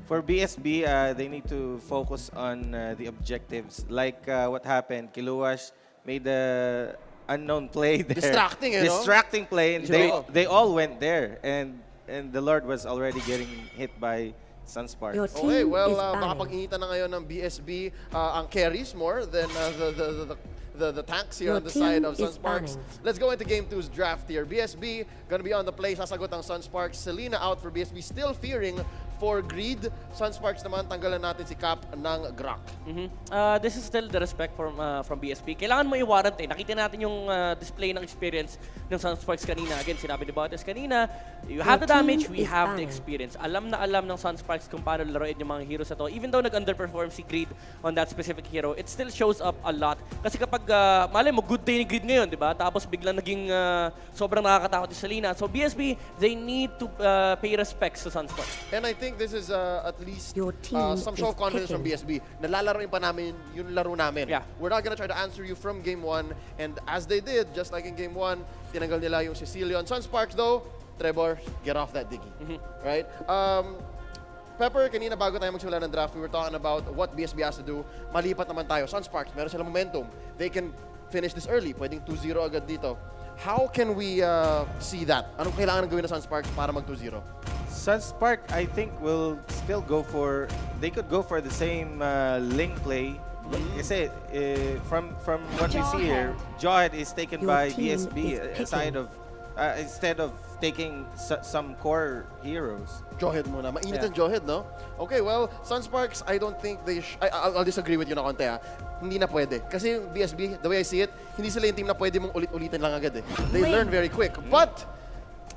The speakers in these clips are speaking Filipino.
For BSB, they need to focus on the objectives. Like what happened, Kiluash made the unknown play there. Distracting, no? Distracting play, and they all went there. And the Lord was already getting hit by Sunsparks. Okay, well, makapag-initan na ngayon ng BSB ang carries more than the tanks here on the side of Sunsparks. Let's go into Game 2's draft here. BSB gonna be on the play. Sasagot ang Sunsparks. Selena out for BSB. Still fearing for Greed. Sunsparks naman, tanggalan natin si Cap ng Grok. This is still the respect from BSB. Kailangan mo i-warrant eh. Nakita natin yung display ng experience ng Sunsparks kanina. Again, sinabi ni Bautes kanina, you have the damage, we have the experience. Alam na alam ng Sunsparks kung paano laruin yung mga heroes na to. Even though nag-underperform si Greed on that specific hero, it still shows up a lot. Kasi kapag, malay mo, good day ni Greed ngayon, di ba? Tapos biglang naging sobrang nakakatakot si Selena. So BSB, they need to pay respects to Sunsparks. And I think this is at least some show of confidence from BSB. Nalalaroin pa namin yung laro namin. Yeah. We're not gonna try to answer you from Game 1. And as they did, just like in Game 1, tinanggal nila yung Sicilian. Sunsparks though, Trevor, get off that diggy. Right? Pepper, kanina bago tayo magsimula ng draft, we were talking about what BSB has to do. Malipat naman tayo. Sunsparks, meron silang momentum. They can finish this early. Pwedeng 2-0 agad dito. How can we see that? Anong kailangan gawin ng Sunsparks para mag 2-0? Sunspark, I think, will still go for. They could go for the same Ling play. Kasi from what we see here, Jawhead is taken by BSB instead of taking some core heroes. Jawhead muna. Mainit ang Jawhead, no? Okay, well, Sunsparks, I don't think they I'll disagree with you na konti, ha. Hindi na pwede. Kasi yung BSB, the way I see it, hindi sila yung team na pwede mong ulit-ulitin lang agad, eh. They learn very quick. But,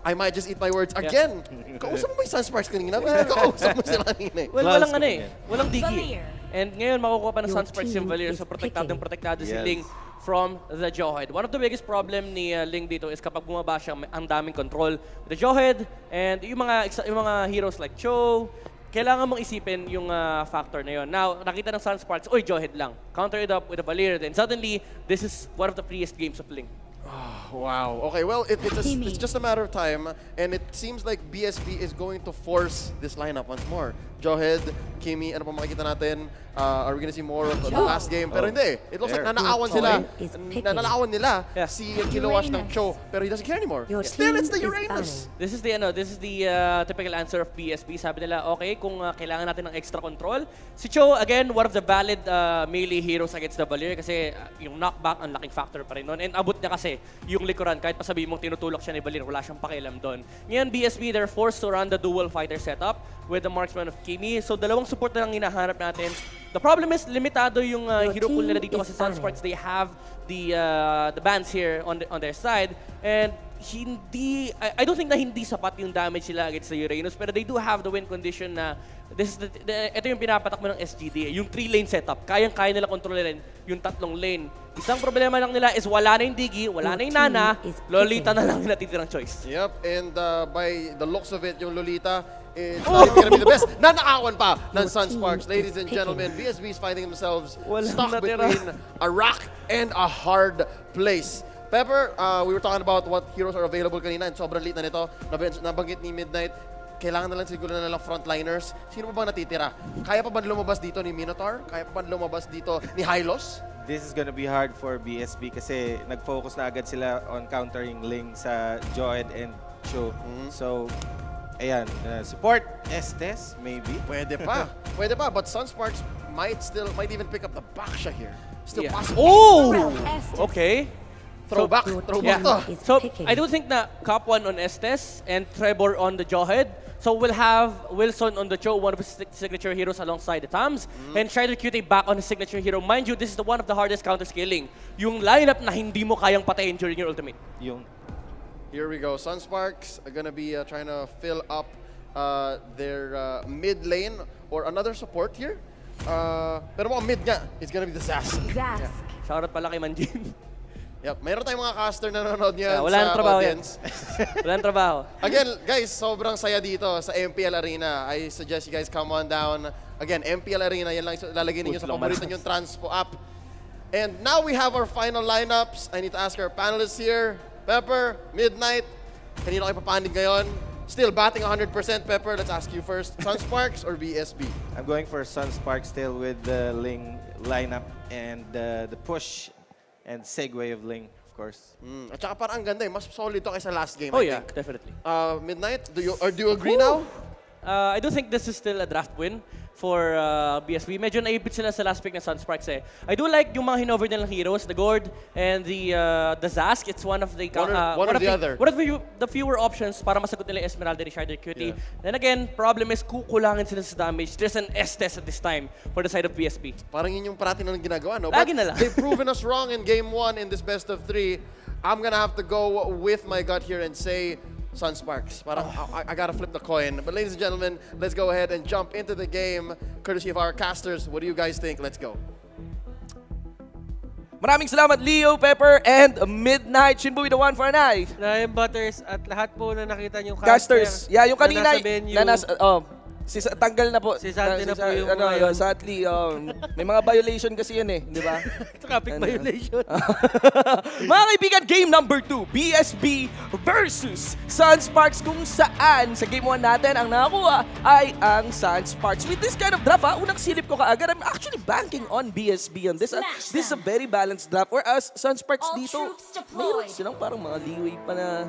I might just eat my words again. Kausap mo ba yung Sunsparks kanina? Kausap mo sila kanina, eh. Well, walang ano eh. Walang digi. And ngayon, makukuha pa ng Sunsparks yung Valier. So, protektado si Ling from the Jawhead. One of the biggest problem ni Ling dito is kapag bumaba siya, ang daming control with the Jawhead. And yung mga heroes like Cho, kailangan mong isipin yung factor na yun. Now, nakita ng Sunsparks, oy, Jawhead lang. Counter it up with a Valier. Then suddenly, this is one of the freest games of Ling. Oh, wow. Okay, well, it's just a matter of time, and it seems like BSB is going to force this lineup once more. Jawhead, Kimi, ano pa makikita natin? Are we gonna see more of the last game? Pero hindi. It looks like nanaawan sila. Nanaawan nila si Kiluash ng Cho, pero he doesn't care anymore. Still, it's the Uranus. This is the typical answer of BSB. Sabi nila, okay, kung kailangan natin ng extra control. Si Cho, again, one of the valid melee heroes against the Valier kasi yung knockback, ang laking factor pa rin nun. And abot niya kasi yung likuran, kahit pa sabihin mong tinutulak siya ni Valier, wala siyang pakialam doon. Ngayon, BSB, they're forced to run the dual fighter setup with the marksman of Kimi. So, dalawang support na lang hinahanap natin. The problem is, limitado yung hero pool nila dito kasi Sunsparks, they have the bans here on their side. And I don't think na hindi sapat yung damage sila against the Uranus, pero they do have the win condition na ito yung pinapatak mo ng SGD, yung 3-lane setup. Kayang-kaya nila kontrolin yung 3 lane. Isang problema lang nila is wala na yung Digi, wala na yung Nana, Lolita na lang yung natitirang choice. Yep, and by the looks of it, yung Lolita, it's not gonna be the best. Nanaawan pa ng Sunsparks. Ladies and gentlemen, BSB is finding themselves stuck between a rock and a hard place. Pepper, we were talking about what heroes are available kanina and sobrang late na nito. Nabanggit ni Midnight, kailangan na lang siguro na lang frontliners. Sino pa bang natitira? Kaya pa ba lumabas dito ni Minotaur? Kaya pa ba lumabas dito ni Hylos? This is gonna be hard for BSB kasi nag-focus na agad sila on countering Ling sa Jawhead and Cho. So, ayan, support Estes, maybe. Pwede pa. Pwede pa, but Sunsparks might even pick up the Baksha here. Still possible. Oh! Okay. Throwback to. So, I do think na Cap 1 on Estes and Trevor on the Jawhead. So, we'll have Wilson on the Cho, one of his signature heroes alongside the Tams, and try to QT back on his signature hero. Mind you, this is one of the hardest counter-scaling. Yung lineup na hindi mo kayang patayin during your ultimate. Here we go. Sunsparks are gonna be trying to fill up their mid lane or another support here. Pero mga mid nga, it's gonna be the Zas. Yeah. Shoutout pala kay Manjin. Yep, mayroon tayong mga caster na nanonood niyan sa audience. Walang trabaho. Again, guys, sobrang saya dito sa MPL Arena. I suggest you guys come on down. Again, MPL Arena, yan lang lalagay ninyo sa paborito nyong transpo app. And now we have our final lineups. I need to ask our panelists here. Pepper, Midnight, kanino kayo papanig ngayon? still batting 100%, Pepper. Let's ask you first. Sunsparks or BSB? I'm going for Sunspark still with the Ling lineup and the push and segue of Ling, of course. At saka parang ang ganda eh. Mas solid to kaysa last game, Oh I yeah, think. definitely. Midnight, do you agree now? I do think this is still a draft win for BSB. Medyo naipit sila sa last pick ng Sunsparks eh. I do like yung mga hinover nilang heroes, the Gord and the Zask. It's one of the One or the other. One of the fewer options para masagot nila Esmeralda, Richard, Cutie. Then again, problem is kukulangin sila sa damage. There's an S-test at this time for the side of BSB. Parang yun yung parati na ginagawa, no? Lagi na lang. They've proven us wrong in game 1 in this best of 3. I'm gonna have to go with my gut here and say Sunsparks. Parang I gotta flip the coin. But ladies and gentlemen, let's go ahead and jump into the game. Courtesy of our casters, what do you guys think? Let's go. Maraming salamat, Leo, Pepper, and Midnight. Shinbu with the one for an eye. Ryan Butters at lahat po na nakita nyo Casters. Yeah, yung kanina, na nasa venue. tanggal na po. Si Santi na po yung ano, ngayon. sadly, may mga violation kasi yun eh, di ba? Traffic violation. Mga kaibigan, game number 2, BSB versus Sunsparks, kung saan sa game 1 natin ang nakakuha ay ang Sunsparks. With this kind of draft, unang silip ko kaagad, I'm actually banking on BSB on this. This is a very balanced draft, whereas Sunsparks dito, mayroon silang parang mga leeway pa na...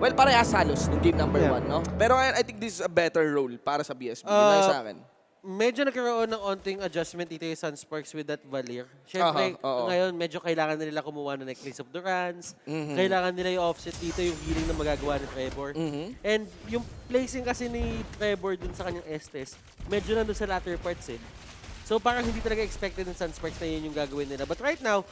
Well, parehas halos nung game number 1, no? Pero ngayon, I think this is a better role para sa BSB. Yun lang sa akin. Medyo nagkaroon ng onting adjustment dito yung Sunsparks with that Valir. Siyempre, ngayon medyo kailangan na nila kumuha ng Necklace of Durance. Kailangan nila yung offset dito, yung healing na magagawa ni Trevor. And yung placing kasi ni Trevor dun sa kanyang Estes, medyo nandun sa latter parts eh. So parang hindi talaga expected ng Sunsparks na yun yung gagawin nila. But right now,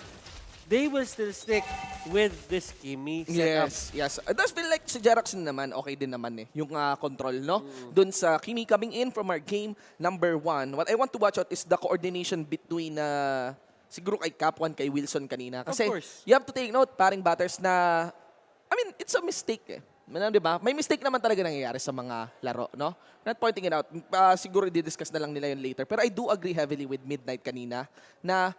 they will still stick with this Kimi setup. Yes. It does feel like si Jeraxon naman, okay din naman eh. Yung control, no? Doon sa Kimi coming in from our game number 1. What I want to watch out is the coordination between siguro kay Cap1, kay Wilson kanina. Kasi Of course. you have to take note, paring batters na, I mean, it's a mistake eh. Diba? May mistake naman talaga nangyayari sa mga laro, no? Not pointing it out. Siguro i-discuss na lang nila yun later. Pero I do agree heavily with Midnight kanina na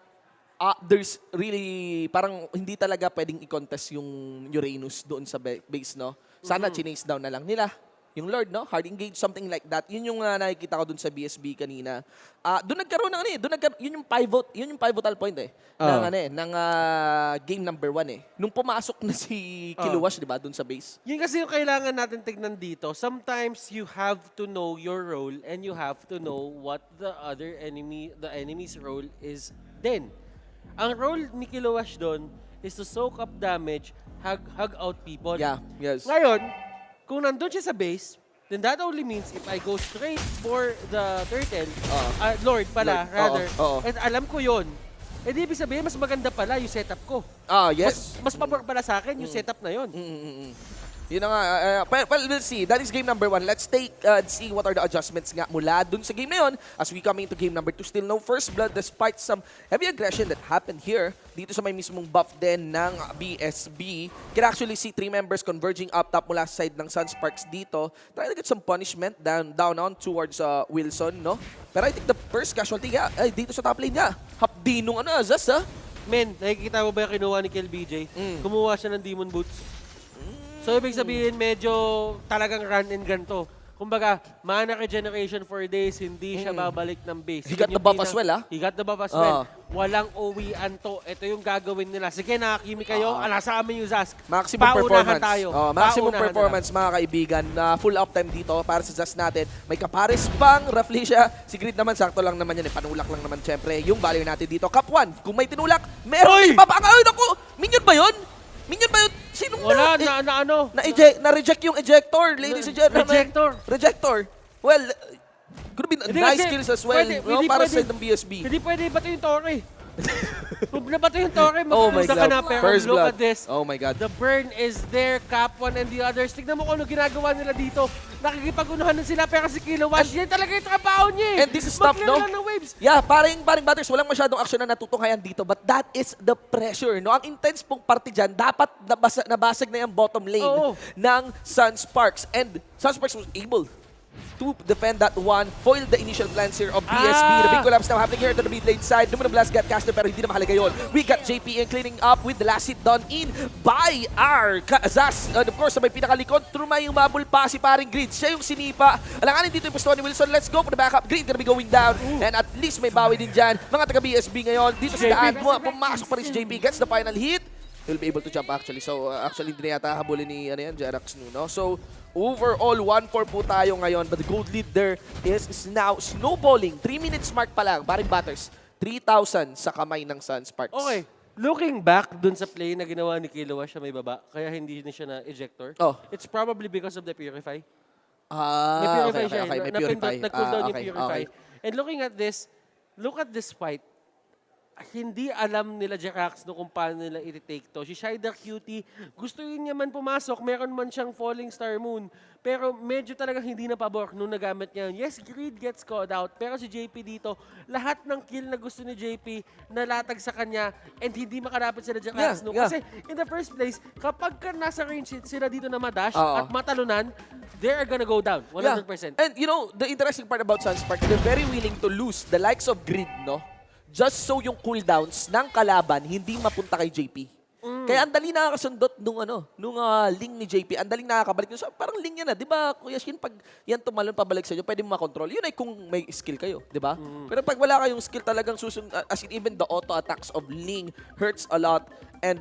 there's really, parang hindi talaga pwedeng i-contest yung Uranus doon sa base, no? Sana chinase down na lang nila. Yung Lord, no? Hard engage, something like that. Yun yung nakikita ko doon sa BSB kanina. Doon nagkaroon ng yun yung pivotal point eh. Ng game number 1 eh. Nung pumasok na si Kiluwash, di ba, doon sa base. Yun kasi yung kailangan natin tignan dito. Sometimes you have to know your role and you have to know what the enemy's role is then. Ang role ni Kiluwash doon is to soak up damage, hug out people. Yeah, yes. Ngayon, kung nandun siya sa base, then that only means if I go straight for the turtle, Lord pala, rather, and alam ko yon, eh di ibig sabihin, mas maganda pala yung setup ko. Yes. Mas pabor pala sa akin yung setup na yon. Yun na nga. Well, we'll see. That is game number 1. Let's see what are the adjustments nga mula dun sa game na yun as we come into game number 2. Still no first blood despite some heavy aggression that happened here dito sa may mismong buff din ng BSB. Can actually see 3 members converging up top mula sa side ng Sunsparks dito. Trying to get some punishment down on towards Wilson, no? Pero I think the first casualty ay dito sa top lane niya. Hapdi nung Azaz, ha? Men, nakikita mo ba yung kinuha ni KLBJ? Kumuha siya ng Demon Boots. So, ibig sabihin, medyo talagang run and gun to. Kumbaga, mana regeneration for days, hindi siya babalik ng base. He got the buff as well, ha? He got the buff as well. Walang uwian to. Ito yung gagawin nila. Sige, nakakimi kayo. Nasa amin yung Zask. Maximum Paunahan performance. tayo. Maximum Paunahan performance, mga kaibigan. Full uptime dito para sa Zask natin. May kapares pang Rafflesia. Si Grid naman, sakto lang naman yan. Panulak lang naman, syempre. Yung value natin dito. Cap 1, kung may tinulak, meron. Ay, naku! Minion ba yun? Minion ba yun? Sinong Wala, ano? Na-reject yung ejector, ladies and gentlemen. Rejector. Well, could have been Hindi nice kasi, kills as well, no? Para sa side ng BSB. Hindi pwede bato yung Torre. Kung nabato yung Torre, Oh my magpupunta ka God. na. Pero First look blood. at this. Oh my God. The burn is there, Cap 1 and the others. Tignan mo kung ano ginagawa nila dito. Nakikipag-unahan na sila, pero si Kilowash, yan talaga yung trabaho niya eh. And this is tough, no? Mag-clear lang ng waves. Yeah, paring batters, walang masyadong action na natutunghayan dito, but that is the pressure, no? Ang intense pong party dyan, dapat nabasag na yung bottom lane ng Sunsparks. And Sunsparks was able to defend that one, foil the initial plans here of BSB. The big collapse now happening here to the mid lane side. Lumina Blast got caster pero hindi na mahalaga yun. We got JP in cleaning up with the last hit done in by our Kazas. And of course, sa may pinakalikod, trumay yung mabul pa si paring Grid. Siya yung sinipa. Alanganin dito yung pusto ni Wilson. Let's go for the backup. Grid gonna be going down. And at least may bawi din dyan. Mga taga-BSB ngayon, dito sa daan, pumasok pa rin si JP. Gets the final hit. He'll be able to jump actually. So, actually, hindi na yata habulin ni Jerax no? So, overall, 1-4 po tayo ngayon. But the gold lead there is now snowballing. 3 minutes mark pa lang. Baring batters. 3,000 sa kamay ng Sunsparks. Okay. Looking back dun sa play na ginawa ni Killua, siya may baba, kaya hindi na siya na-ejector. It's probably because of the Purify. May Purify siya. Okay, may Purify. Nag-cooldown yung Purify. And looking at this, look at this fight. Hindi alam nila Jerax no kung paano nila i-take to. Si Shider Cutie, gusto yun niya man pumasok, meron man siyang Falling Star Moon. Pero medyo talagang hindi na pabor nung nagamit niya yun. Yes, Greed gets caught out. Pero si JP dito, lahat ng kill na gusto ni JP, nalatag sa kanya and hindi makalapit sila Jerax. Kasi in the first place, kapag ka nasa range sila dito na madash at matalunan, they are gonna go down 100%. And you know, the interesting part about Sunsparks, they're very willing to lose the likes of Grid, no? Just so yung cooldowns ng kalaban hindi mapunta kay JP. Kaya ang dali nakakasundot nung link ni JP, ang daling nakakabalik. So, parang link yan di ba? Kuya Shin, pag yan tumalon pabalik sa inyo, pwede mo makontrol. Yun ay kung may skill kayo, di ba? Pero pag wala kayong skill talagang as in even the auto attacks of Ling hurts a lot. And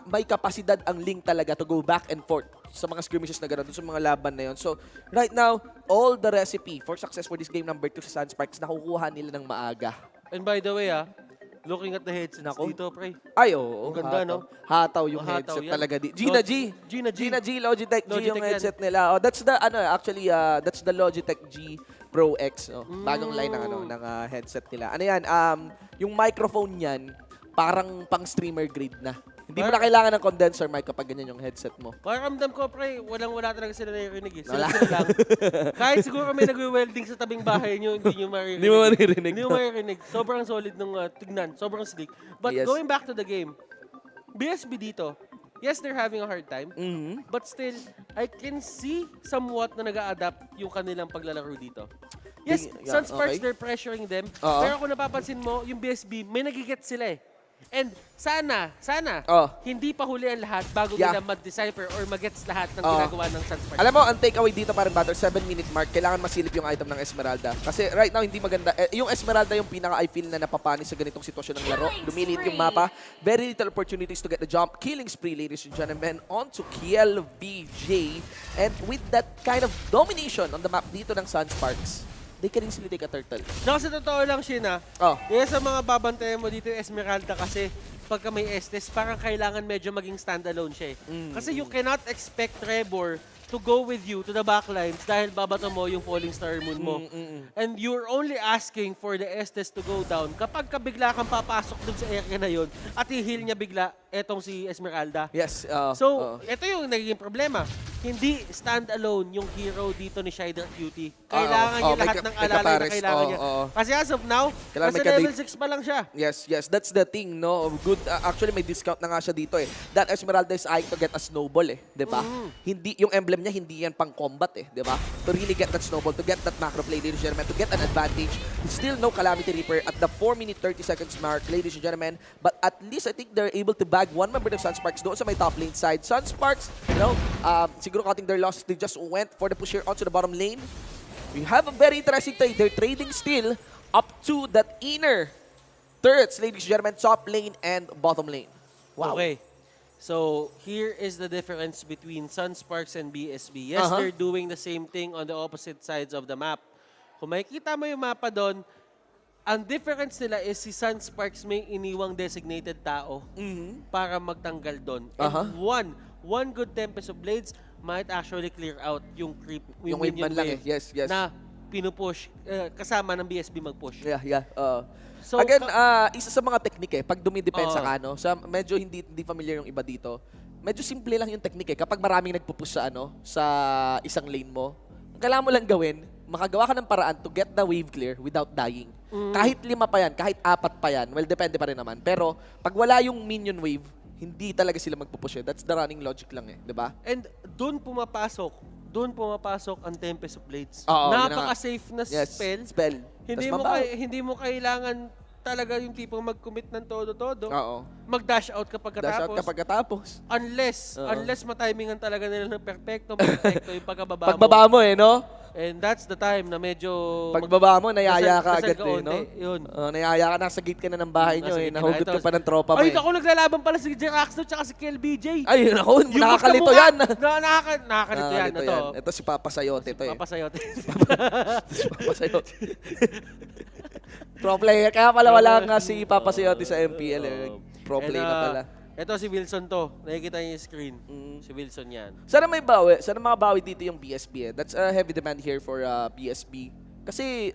may kapasidad ang Ling talaga to go back and forth sa mga skirmishes na gano'n, sa mga laban na yun. So, right now, all the recipe for success for this game number 2 sa Sunsparks, nakukuha nila ng maaga. And by the way, looking at the headsets dito, pre. Ay, oo. Ang ganda, no? Hataw yung Hataw headset yan. talaga. Gina G, Logitech G yung headset nila. Oh, that's the, that's the Logitech G Pro X. Oh. Bagong line ng headset nila. Ano yan, yung microphone niyan, parang pang streamer grade na. Hindi mo na kailangan ng condenser mic kapag ganyan yung headset mo. Pakiramdam ko, pre, wala talaga sila naririnig. Sila lang. Kahit siguro may nagwe-welding sa tabing bahay nyo, hindi nyo maririnig. Hindi mo maririnig. Sobrang solid nung tignan. Sobrang slick. But going back to the game, BSB dito, yes, they're having a hard time. But still, I can see somewhat na nag-a-adapt yung kanilang paglalaro dito. Yes, Sunsparks, they're pressuring them. Pero kung napapansin mo, yung BSB, may nagigit sila eh. And sana, hindi pa huli ang lahat bago nila mag-decipher or mag-gets lahat ng ginagawa ng Sunsparks. Alam mo, ang takeaway dito parang batter, 7-minute mark, kailangan masilip yung item ng Esmeralda. Kasi right now, hindi maganda. Yung Esmeralda yung pinaka-I feel na napapanis sa ganitong sitwasyon ng laro. Lumilit yung mapa. Very little opportunities to get the jump. Killing spree, ladies and gentlemen, on to Kiel VJ. And with that kind of domination on the map dito ng Sunsparks, they can easily take a turtle. No, sa totoo lang, Shina. Sa mga babantayan mo dito yung Esmeralda kasi pagka may Estes, parang kailangan medyo maging standalone siya eh. Kasi you cannot expect Trevor to go with you to the backlines dahil babato mo yung Falling Star Moon mo. And you're only asking for the Estes to go down kapag ka bigla kang papasok dun sa area na yun at i-heal niya bigla etong si Esmeralda. Yes. So, ito yung nagiging problema. Hindi stand-alone yung hero dito ni Shider Cutie. Kailangan niya lahat ng alalay na kailangan niya. Kasi as of now, kasi level 6 pa lang siya. Yes. That's the thing, no? Good. Actually, may discount na nga siya dito eh. That Esmeralda is eyeing to get a snowball eh. Diba? Hindi, yung emblem niya, hindi yan pang combat eh. Diba? To really get that snowball, to get that macro play, ladies and gentlemen, to get an advantage. Still no Calamity Reaper at the 4-minute 30 seconds mark, ladies and gentlemen. But at least I think they're able to bag one member of Sunsparks doon sa may top lane side. Sunsparks, siguro cutting their losses, they just went for the push here onto the bottom lane. We have a very interesting trade. They're trading still up to that inner turrets, ladies and gentlemen, top lane and bottom lane. Wow. Okay. So, here is the difference between Sunsparks and BSB. Yes, they're doing the same thing on the opposite sides of the map. Kung makikita mo yung mapa doon, ang difference nila is si Sunsparks may iniwang designated tao para magtanggal doon. And one good Tempest of Blades might actually clear out yung creep, yung minion wave Yes. na pinupush, kasama ng BSB mag-push. Yeah. So, again, isa sa mga teknik eh, pag dumidepensa ka, sa medyo hindi familiar yung iba dito, medyo simple lang yung teknik eh. Kapag maraming nagpupush sa isang lane mo, ang kailangan mo lang gawin, makagawa ka ng paraan to get the wave clear without dying. Kahit 5 pa yan, kahit 4 pa yan, well, depende pa rin naman. Pero, pag wala yung minion wave, hindi talaga sila magpupush eh. That's the running logic lang eh, di ba? And doon pumapasok doon pumapasok ang Tempest of Blades. Oo, yun na nga. Napaka-safe na Yes, spell. spell. Hindi Tas mo mabaw. hindi mo kailangan talaga yung tipong mag-commit ng todo-todo. Oo. Mag-dash out kapag Dash out katapos. kapag katapos. Unless matimingan talaga nila ng perfecto yung pagbaba mo. Pagbaba mo no? And that's the time na medyo... Pagbaba mo, nayaya ka agad no? Yun. Nayaya ka, nasa gate ka na ng bahay nyo Nasa gate ka na. Nahugot ka Ito. pa ng tropa mo Ay, ako naglalaban pala si Jeraxo tsaka si KLBJ. Ay, naku, Yung nakakalito magkamukha- yan. Nakakalito yan. Ito. Ito si Papa Sayote to eh. Papasayote. Si Papa Sayote. Pro player. Kaya pala wala nga si Papa Sayote sa MPL eh. Pro player na pala. Ito si Wilson to. Nakikita niyo yung screen. Si Wilson yan. Sana may bawi. Sana makabawi dito yung BSB eh. That's a heavy demand here for BSB. Kasi,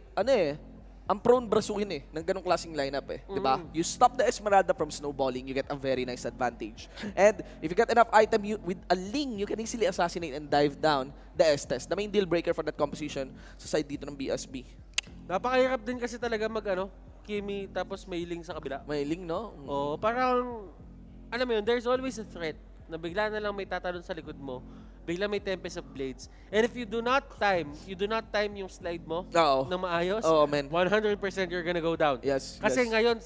ang prone brasuin eh, ng ganong klaseng lineup eh. Diba? You stop the Esmeralda from snowballing, you get a very nice advantage. And if you get enough item with a Ling, you can easily assassinate and dive down the Estes. The main deal breaker for that composition sa side dito ng BSB. Napakahirap din kasi talaga Kimi tapos may Ling sa kabila. May Ling, no? Oo, parang, alam mo yun, there's always a threat na bigla na lang may tatalon sa likod mo, bigla may Tempest of Blades. And if you do not time yung slide mo Oo. na maayos, Oo, man. 100% you're gonna go down. Yes. Kasi yes. ngayon,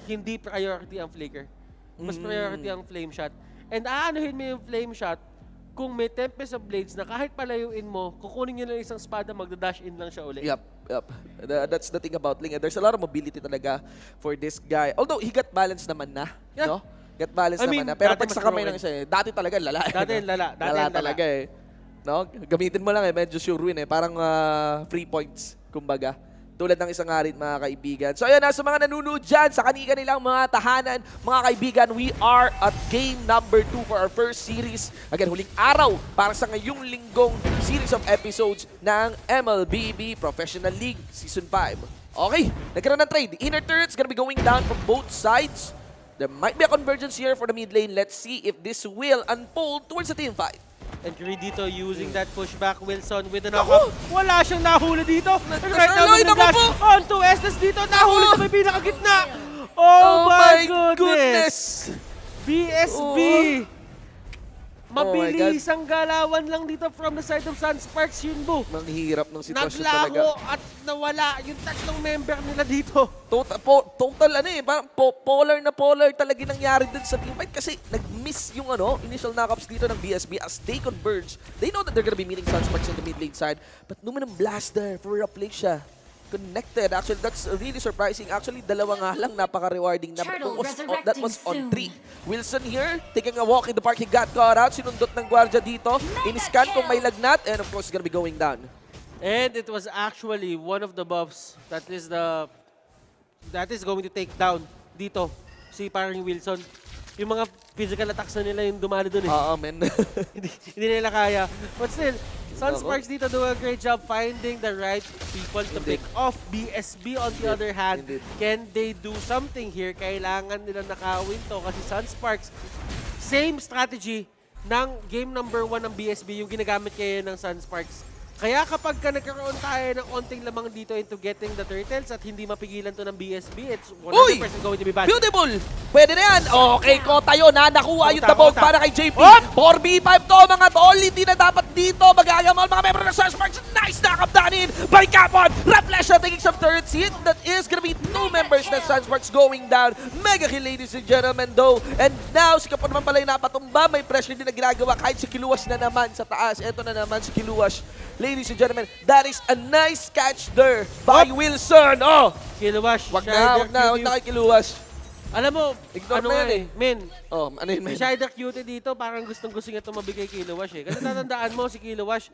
hindi priority ang flicker. Mas priority ang flame shot. And aanuhin mo yung flame shot kung may Tempest of Blades na kahit palayuin mo, kukunin nyo lang isang espada, magda-dash in lang siya ulit. Yep. That's the thing about Ling. There's a lot of mobility talaga for this guy. Although, he got balance naman na. Yeah. No? Get balance I mean, naman na. Pero dati pag sa mas kamay ng isa dati talaga lala. Dati lala. Lala talaga eh. No? Gamitin mo lang medyo sure win eh. Parang free points, kumbaga. Tulad ng isang harit, mga kaibigan. So ayan na, sa mga nanonood dyan, sa kanilang mga tahanan, mga kaibigan, we are at game number 2 for our first series. Again, huling araw para sa ngayong linggong series of episodes ng MLBB Professional League Season 5. Okay, nagkaroon ng trade. Inner turret's gonna be going down from both sides. There might be a convergence here for the mid lane. Let's see if this will unfold towards the team fight. And Curry dito using that pushback. Wilson with the knockup. Wala siyang nahuli dito. And right now, Ay, naku dash po! on to Estes dito. Nahuli sa may pinakagitna. Oh, my goodness! BSB! Mabilis ang galawan lang dito from the side of Sunsparks, Yunbo. Manghihirap ng sitwasyon talaga. Naglaho at nawala yung tatlong member nila dito. Total parang polar talaga nangyari dun sa teamfight kasi nag-miss yung initial knockups dito ng BSB as they converge. They know that they're gonna be meeting Sunsparks in the mid lane side, but Numinum Blaster for Raplacia connected. Actually, that's really surprising. Actually, dalawa nga lang napaka-rewarding na. That was on 3. Wilson here, taking a walk in the park. He got caught out. Sinundot ng gwardiya dito. In-scan kung may lagnat. And of course, he's gonna be going down. And it was actually one of the buffs that is going to take down dito si parang Wilson. Yung mga physical attacks na nila yung dumali dun eh. Oo, man. hindi nila kaya. But still, Sunsparks dito do a great job finding the right people to pick off. BSB on the other hand, can they do something here? Kailangan nila nakawin to kasi Sunsparks, same strategy ng game number 1 ng BSB yung ginagamit kayo ng Sunsparks. Kaya kapag nagkaroon tayo ng onting lamang dito into getting the turtles at hindi mapigilan to ng BSB, it's 100% going to be bad. Beautiful! Pwede na yan! Okay, Kota yun ha. Nakuha yung tabog para kay JP. Hop! 4v5 to mga tol. Hindi na dapat dito magagamal mga membro ng Sunsparks. Nice knock-up down in by Capon. Raplacia taking some turrets hit. That is gonna be 2 members ng Sunsparks going down. Mega kill, ladies and gentlemen, though. And now, si Capon naman pala yung napatumba. May pressure din na ginagawa kahit si Kiluwas na naman sa taas. Ito na naman si Kiluwas. Ladies and gentlemen, that is a nice catch there by Wilson. Oh! Kiluwash. Wag na kay Kiluwas. Alam mo, Ignore ano mo nga yan eh, men, Oh, ano yun, man? si Shider Cutie dito, parang gustong-gusto niya ito mabigay Kiluwash eh. Kasi tatandaan mo si Kiluwash,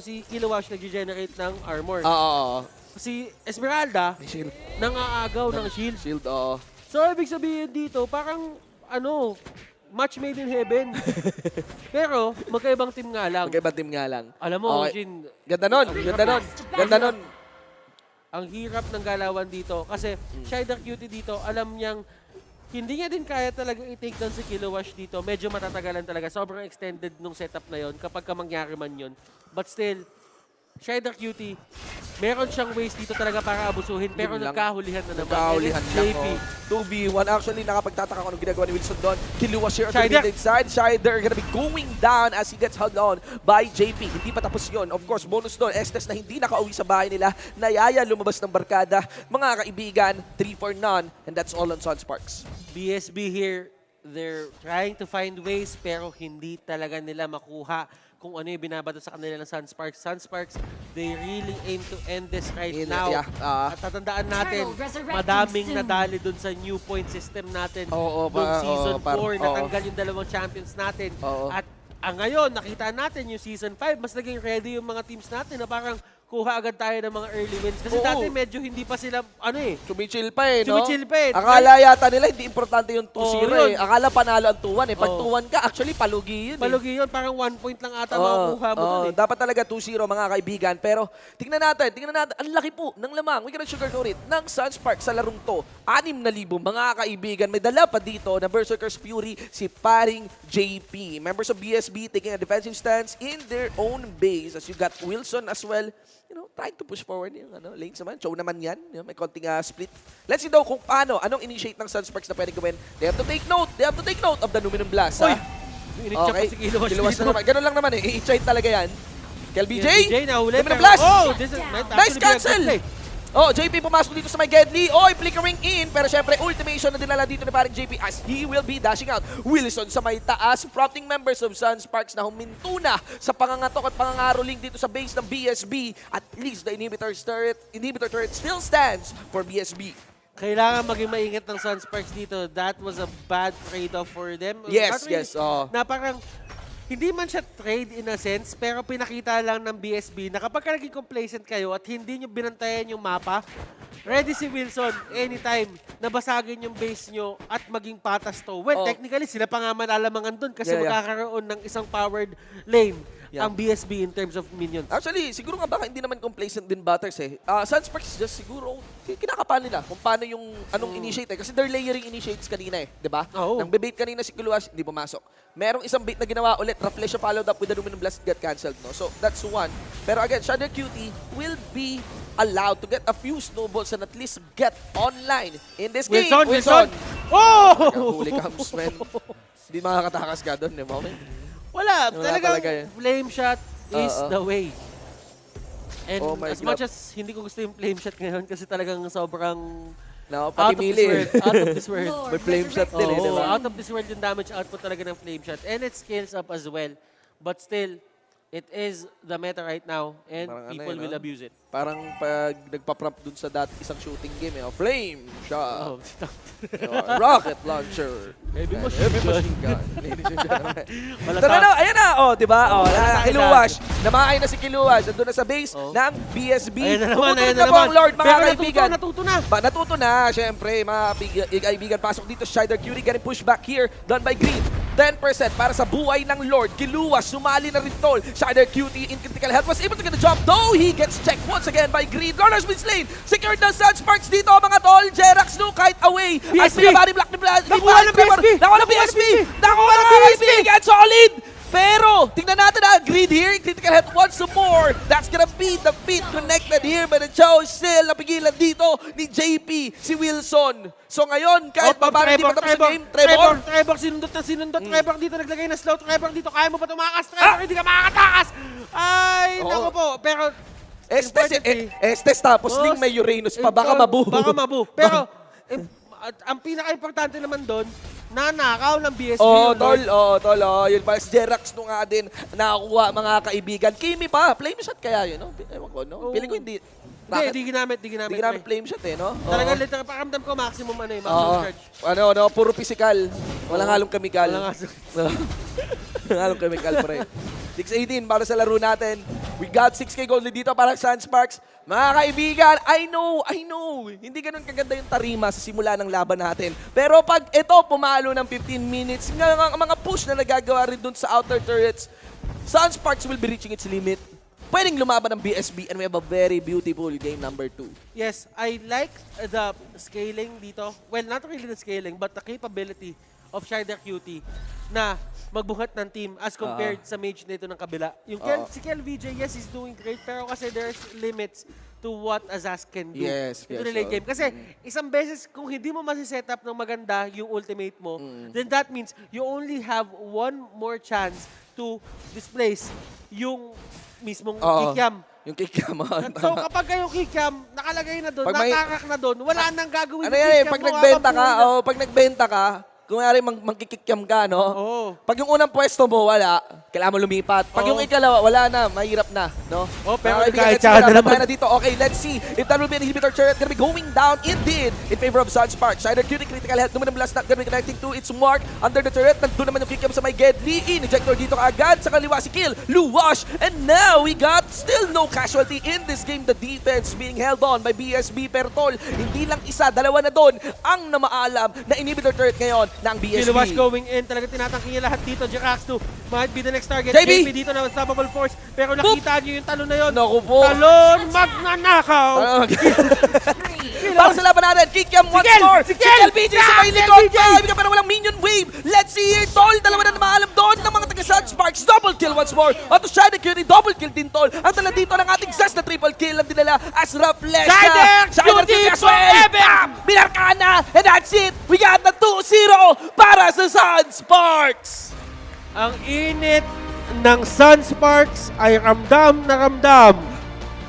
si Kiluwash nag-generate ng armor. Oo. Si Esmeralda, May shield. nangaagaw ng shield. Shield, oo. So, ibig sabihin dito, parang, match made in heaven. Pero, magkaibang team nga lang. Magkaibang team nga lang. Alam mo, Okay. Jin, Ganda nun, ganda nun. ang hirap ng galawan dito. Kasi, Shider Cutie dito, alam niyang, hindi niya din kaya talaga i-take down si Kilowash dito. Medyo matatagalan talaga. Sobrang extended nung setup na yon kapag ka mangyari man yun. But still, Shredder Cutie, meron siyang ways dito talaga para abusuhin, pero Yun lang. nagkahulihan na naman. Nagkahulihan And it's lang, JP. 2v1. Actually, nakapagtataka ko anong ginagawa ni Wilson doon. Kiluwa share on the Shider. mid side. Shider gonna be going down as he gets held on by JP. Hindi pa tapos yun. Of course, bonus doon. Estes na hindi nakauwi sa bahay nila. Nayaya lumabas ng barkada. Mga kaibigan, 3 for none. And that's all on Sunsparks. BSB here, they're trying to find ways, pero hindi talaga nila makuha kung ano yung binabato sa kanila ng Sunsparks. Sunsparks, they really aim to end this right now. Yeah, At tatandaan natin, Turtle resurrecting madaming soon. nadali dun sa new point system natin. Oo, Noong season 4, oo. natanggal yung dalawang champions natin. Oo. At ngayon, nakita natin yung season 5, mas naging ready yung mga teams natin na parang kuha agad tayo ng mga early wins. Kasi Oo. dati medyo hindi pa sila, Chumichill pa eh, no? Chumichill pa eh. Akala yata nila hindi importante yung 2-0 Oo, eh. yun. Akala panalo ang 2-1 eh. Pag Oo. 2-1 ka, actually palugi yun eh. Palugi yun, parang 1 point lang ata makukuha mo dun eh. Dapat talaga 2-0 mga kaibigan. Pero tingnan natin. Ang laki po ng lamang. We cannot sugarcoat it. Ng Sunsparks sa larong to. 6,000 mga kaibigan. May dala pa dito na Berserker's Fury si paring JP. Members of BSB taking a defensive stance in their own base. As you got Wilson as well. You know, trying to push forward yung lanes naman. Show naman yan. You know, may konting split. Let's see daw kung paano. Anong initiate ng Sunsparks na pwedeng gawin. They have to take note. They have to take note of the Numinum Blast. Uy! Ha? Initcha pa si Kiluwas Kiluwas dito. na naman. Ganun lang naman eh. I-hit talaga yan. KLBJ! BJ nahuli. Numinum pero- Blast! Oh, this is Nice actually cancel! be a good play. Oh, JP pumasok dito sa may Gedli. Oy, flickering in. Pero syempre, ultimation na dinala dito ni paring JP as he will be dashing out. Wilson sa may taas. Prompting members of Sunsparks na huminto na sa pangangatok at pangangaroling dito sa base ng BSB. At least the inhibitor turret still stands for BSB. Kailangan maging maingat ng Sunsparks dito. That was a bad trade-off for them. Yes, Not really- yes. Oh. Na parang, hindi man siya trade in a sense, pero pinakita lang ng BSB na kapag naging complacent kayo at hindi nyo binantayan yung mapa, ready si Wilson anytime na basagin yung base nyo at maging patas to. Well, Oh. technically, sila pa nga malalamangan dun kasi Yeah, yeah. magkakaroon ng isang powered lane Yeah. ang BSB in terms of minions. Actually, siguro nga baka hindi naman complacent din Butters eh. Sunsparks just siguro kinakapan nila kung paano yung anong initiate eh. Kasi they're layering initiates kanina eh, di ba? Oo. Nang bebait kanina si Kiluwas, hindi pumasok. Merong isang bait na ginawa ulit, Raflesia followed up with the Numinum Blast got cancelled, no? So that's one. Pero again, Shadow Cutie will be allowed to get a few snowballs and at least get online in this game. Wilson! Oh! Huli comes, man. Hindi makakatakas ka doon, di ba? Wala. Wala Talagang talaga eh. flame shot is Oo. the way. And Oh my as much as hindi ko gusto yung flame shot ngayon kasi talagang sobrang No, out pati of this mili. world. Out of this world. Lord, May flame shot din eh, di Oo, ba? out of this world yung damage output talaga ng flame shot. And it scales up as well. But still, it is the meta right now and Parang ano people eh, no? will abuse it. Parang pag nagpa-prompt dun sa isang shooting game, eh, flame shot, Oh, rocket launcher, Heavy and machine heavy gun. machine gun. Ladies and gentlemen. Malata- Tara na, ayan na, oh, di ba? Oh, malata- Kiluwas. Namaay na si Kiluwas. Nandun na sa base Oh. ng BSB. Ayan na naman, Tumutunog ayan na na po ang naman. Lord, mga Pero kaibigan. natuto na. Natuto na, syempre, mga kaibigan. Pasok dito, Shider Curie getting pushed back here, done by Green. 10% para sa buhay ng Lord. Kiluwas, sumali na rin tol. Shider Cutie in critical health was able to get the job, though he gets checked once again by Green. Lord has been slain. Secured ng Sunsparks dito, mga tol. Jerax no, kahit away. As BSB. body block ni Blast. Nakuha ng BSB. Nakuha ng BSB. Nakuha ng kaibigan. Solid. Pero, tingnan natin Green here. Critical health once more. That's gonna be the pit connected here. But the Chow is still napigilan dito ni JP, si Wilson. So ngayon, kahit pa paano hindi matapos sa game, Trevor, sinundot na sinundot. Trevor dito naglagay na slow. Trevor dito, kaya mo ba tumakas? Trevor, hindi ka makakatakas! Ay, Oo. naku po. Pero, Estes tapos Ling may Uranus pa. Baka mabu. Baka mabu. Pero, ang pinaka-importante naman doon, nanakaw ng BSB. Oh, yung tol, Lord. yun pa. Si Jerax no nga din, nakakuha mga kaibigan. Kimi pa, flame shot kaya yun, no? Ewan ko, no? Oo. Feeling ko hindi. Hindi, di ginamit. Hindi ginamit flame shot eh, no? Talaga, literal, pakiramdam ko, maximum Oo. charge. Ano, puro physical. Walang halong chemical. Wala nga. Walang halong chemical, pre. 6-18 para sa laro natin. We got 6K gold lead dito para sa Sunsparks. Mga kaibigan, I know. Hindi ganun kaganda yung tarima sa simula ng laban natin. Pero pag ito pumalo ng 15 minutes, mga push na nagagawa rin dun sa outer turrets, Sunsparks will be reaching its limit. Pwedeng lumaban ng BSB and we have a very beautiful game number 2. Yes, I like the scaling dito. Well, not really the scaling, but the capability of Shider Cutie na magbuhat ng team as compared sa mage nito ng kabila. Yung si Kel VJ, yes, he's doing great, pero kasi there's limits to what Azaz can do into the late game. Kasi isang beses, kung hindi mo masiset up ng maganda yung ultimate mo, then that means you only have one more chance to displace yung mismong kikiam. Yung kikiam. So kapag yung kikiam, nakalagay na doon, natakak na doon, wala nang gagawin ano yung yan kikiam. pag nagbenta ka, pag nagbenta ka, kung nga rin magkikikiam ka, no? Pag yung unang pwesto mo, wala, kailangan mo lumipat. Pag yung ikalawa, wala na, mahirap na, no? Pero let's na dito. Okay, let's see if that will be an inhibitor turret gonna be going down indeed in favor of Sunsparks. Shider Cutie, critical health, naman ang blast not gonna be connecting to its mark under the turret. Nandun naman yung kikiam sa may Gedli. Injector dito kaagad, sa kaliwa si Kill, Luwash, and now we got still no casualty in this game. The defense being held on by BSB, pero tol, hindi lang isa, dalawa na doon ang namaalam na inhibitor turret ngayon ng BSB. Kiluwas going in, talaga tinatangking niya lahat dito. Jirax 2 might be the next target. JB dito na unstoppable force, pero nakita niyo yung talon na yun. Naku po. Talon magnanakaw! Para sa laban natin, Kikiam once more. Si Kel BJ sa may likod. Pero walang minion wave. Let's see here, tol. Dalawa na maalam doon ng mga taga-Sunsparks. Double kill once more. At to Shider Cutie, double kill din, tol. Ang tala dito ng ating Zest na triple kill ang dinala as Raflesha. Shider Cutie as well. Binarkana. And that's it. We got the 2-0 para sa Sunsparks. Ang init ng Sunsparks ay ramdam na ramdam